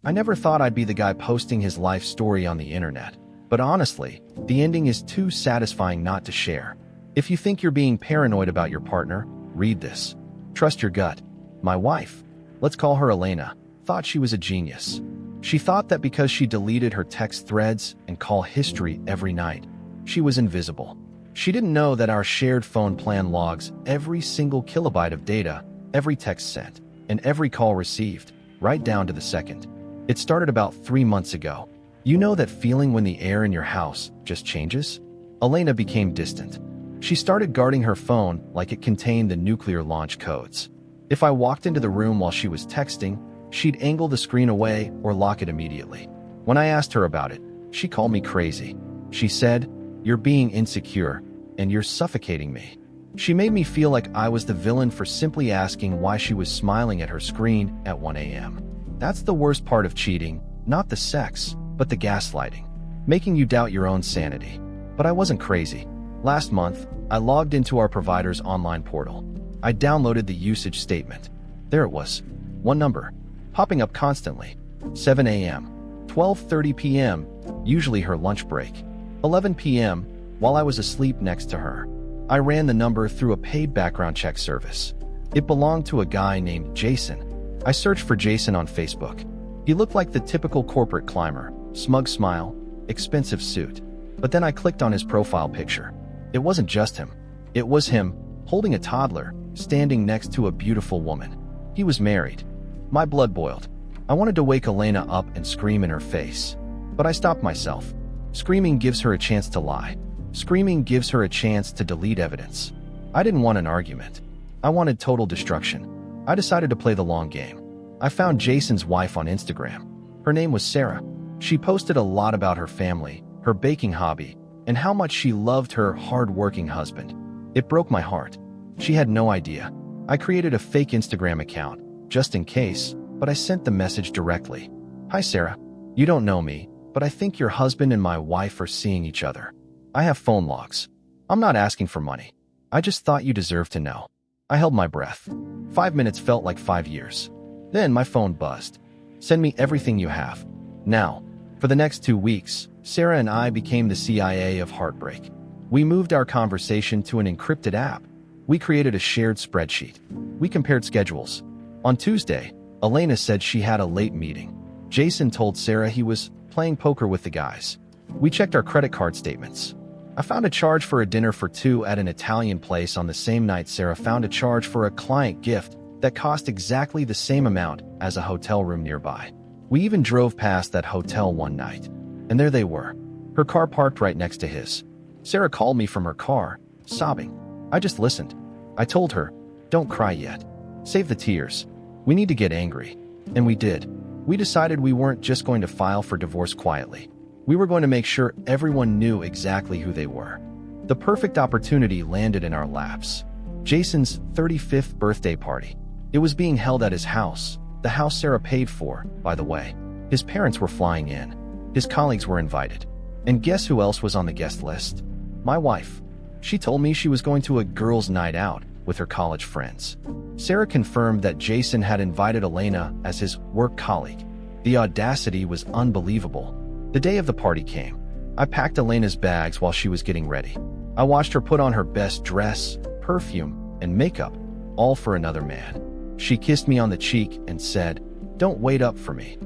I never thought I'd be the guy posting his life story on the internet. But honestly, the ending is too satisfying not to share. If you think you're being paranoid about your partner, read this. Trust your gut. My wife, let's call her Elena, thought she was a genius. She thought that because she deleted her text threads and call history every night, she was invisible. She didn't know that our shared phone plan logs every single kilobyte of data, every text sent, and every call received, right down to the second. It started about 3 months ago. You know that feeling when the air in your house just changes? Elena became distant. She started guarding her phone like it contained the nuclear launch codes. If I walked into the room while she was texting, she'd angle the screen away or lock it immediately. When I asked her about it, she called me crazy. She said, "You're being insecure, and you're suffocating me." She made me feel like I was the villain for simply asking why she was smiling at her screen at 1 a.m. That's the worst part of cheating, not the sex, but the gaslighting, making you doubt your own sanity. But I wasn't crazy. Last month, I logged into our provider's online portal. I downloaded the usage statement. There it was. One number, popping up constantly. 7 a.m., 12:30 p.m., usually her lunch break, 11 p.m., while I was asleep next to her. I ran the number through a paid background check service. It belonged to a guy named Jason. I searched for Jason on Facebook. He looked like the typical corporate climber, smug smile, expensive suit. But then I clicked on his profile picture. It wasn't just him. It was him, holding a toddler, standing next to a beautiful woman. He was married. My blood boiled. I wanted to wake Elena up and scream in her face. But I stopped myself. Screaming gives her a chance to lie. Screaming gives her a chance to delete evidence. I didn't want an argument. I wanted total destruction. I decided to play the long game. I found Jason's wife on Instagram. Her name was Sarah. She posted a lot about her family, her baking hobby, and how much she loved her hard-working husband. It broke my heart. She had no idea. I created a fake Instagram account, just in case, but I sent the message directly. "Hi Sarah, you don't know me, but I think your husband and my wife are seeing each other. I have phone logs. I'm not asking for money. I just thought you deserved to know." I held my breath. 5 minutes felt like 5 years. Then my phone buzzed. "Send me everything you have. Now." For the next 2 weeks, Sarah and I became the CIA of heartbreak. We moved our conversation to an encrypted app. We created a shared spreadsheet. We compared schedules. On Tuesday, Elena said she had a late meeting. Jason told Sarah he was playing poker with the guys. We checked our credit card statements. I found a charge for a dinner for two at an Italian place on the same night Sarah found a charge for a client gift that cost exactly the same amount as a hotel room nearby. We even drove past that hotel one night. And there they were. Her car parked right next to his. Sarah called me from her car, sobbing. I just listened. I told her, "Don't cry yet. Save the tears. We need to get angry." And we did. We decided we weren't just going to file for divorce quietly. We were going to make sure everyone knew exactly who they were. The perfect opportunity landed in our laps. Jason's 35th birthday party. It was being held at his house, the house Sarah paid for, by the way. His parents were flying in. His colleagues were invited. And guess who else was on the guest list? My wife. She told me she was going to a girls' night out with her college friends. Sarah confirmed that Jason had invited Elena as his work colleague. The audacity was unbelievable. The day of the party came. I packed Elena's bags while she was getting ready. I watched her put on her best dress, perfume, and makeup, all for another man. She kissed me on the cheek and said, "Don't wait up for me."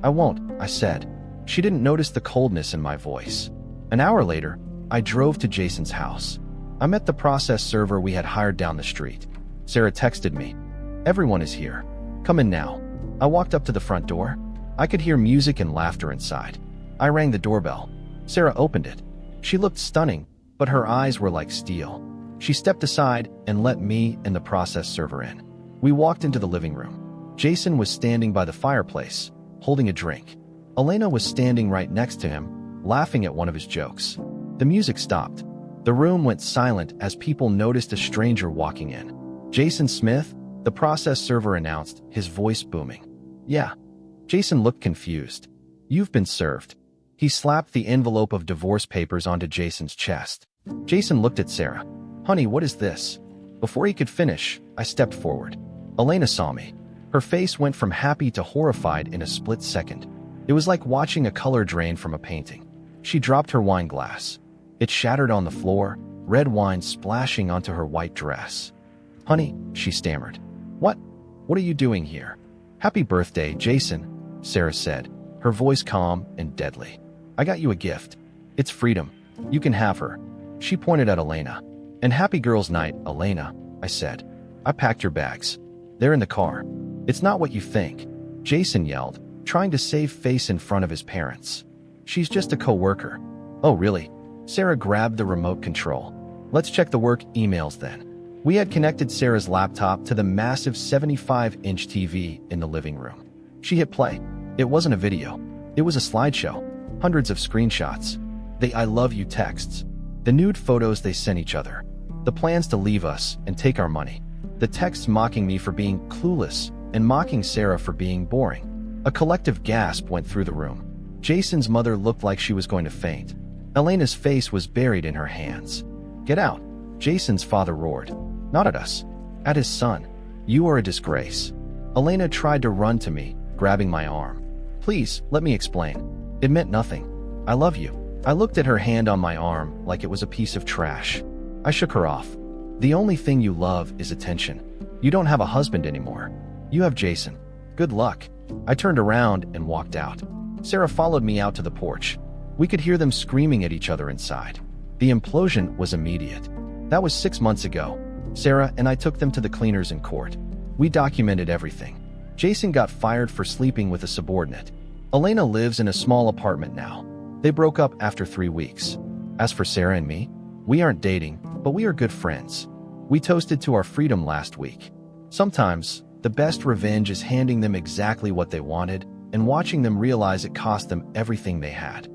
"I won't," I said. She didn't notice the coldness in my voice. An hour later, I drove to Jason's house. I met the process server we had hired down the street. Sarah texted me, "Everyone is here. Come in now." I walked up to the front door. I could hear music and laughter inside. I rang the doorbell. Sarah opened it. She looked stunning, but her eyes were like steel. She stepped aside and let me and the process server in. We walked into the living room. Jason was standing by the fireplace, holding a drink. Elena was standing right next to him, laughing at one of his jokes. The music stopped. The room went silent as people noticed a stranger walking in. "Jason Smith," the process server announced, his voice booming. "Yeah." Jason looked confused. "You've been served." He slapped the envelope of divorce papers onto Jason's chest. Jason looked at Sarah. "Honey, what is this?" Before he could finish, I stepped forward. Elena saw me. Her face went from happy to horrified in a split second. It was like watching a color drain from a painting. She dropped her wine glass. It shattered on the floor, red wine splashing onto her white dress. "Honey," she stammered. "What? What are you doing here?" "Happy birthday, Jason," Sarah said, her voice calm and deadly. "I got you a gift. It's freedom. You can have her." She pointed at Elena. "And happy girls' night, Elena," I said. "I packed your bags. They're in the car." "It's not what you think," Jason yelled, trying to save face in front of his parents. "She's just a co-worker." "Oh, really?" Sarah grabbed the remote control. "Let's check the work emails then." We had connected Sarah's laptop to the massive 75-inch TV in the living room. She hit play. It wasn't a video. It was a slideshow. Hundreds of screenshots. The "I love you" texts. The nude photos they sent each other. The plans to leave us and take our money. The texts mocking me for being clueless and mocking Sarah for being boring. A collective gasp went through the room. Jason's mother looked like she was going to faint. Elena's face was buried in her hands. "Get out," Jason's father roared. Not at us. At his son. "You are a disgrace." Elena tried to run to me, grabbing my arm. "Please, let me explain. It meant nothing. I love you." I looked at her hand on my arm like it was a piece of trash. I shook her off. "The only thing you love is attention. You don't have a husband anymore. You have Jason. Good luck." I turned around and walked out. Sarah followed me out to the porch. We could hear them screaming at each other inside. The implosion was immediate. That was 6 months ago. Sarah and I took them to the cleaners in court. We documented everything. Jason got fired for sleeping with a subordinate. Elena lives in a small apartment now. They broke up after 3 weeks. As for Sarah and me, we aren't dating, but we are good friends. We toasted to our freedom last week. Sometimes, the best revenge is handing them exactly what they wanted and watching them realize it cost them everything they had.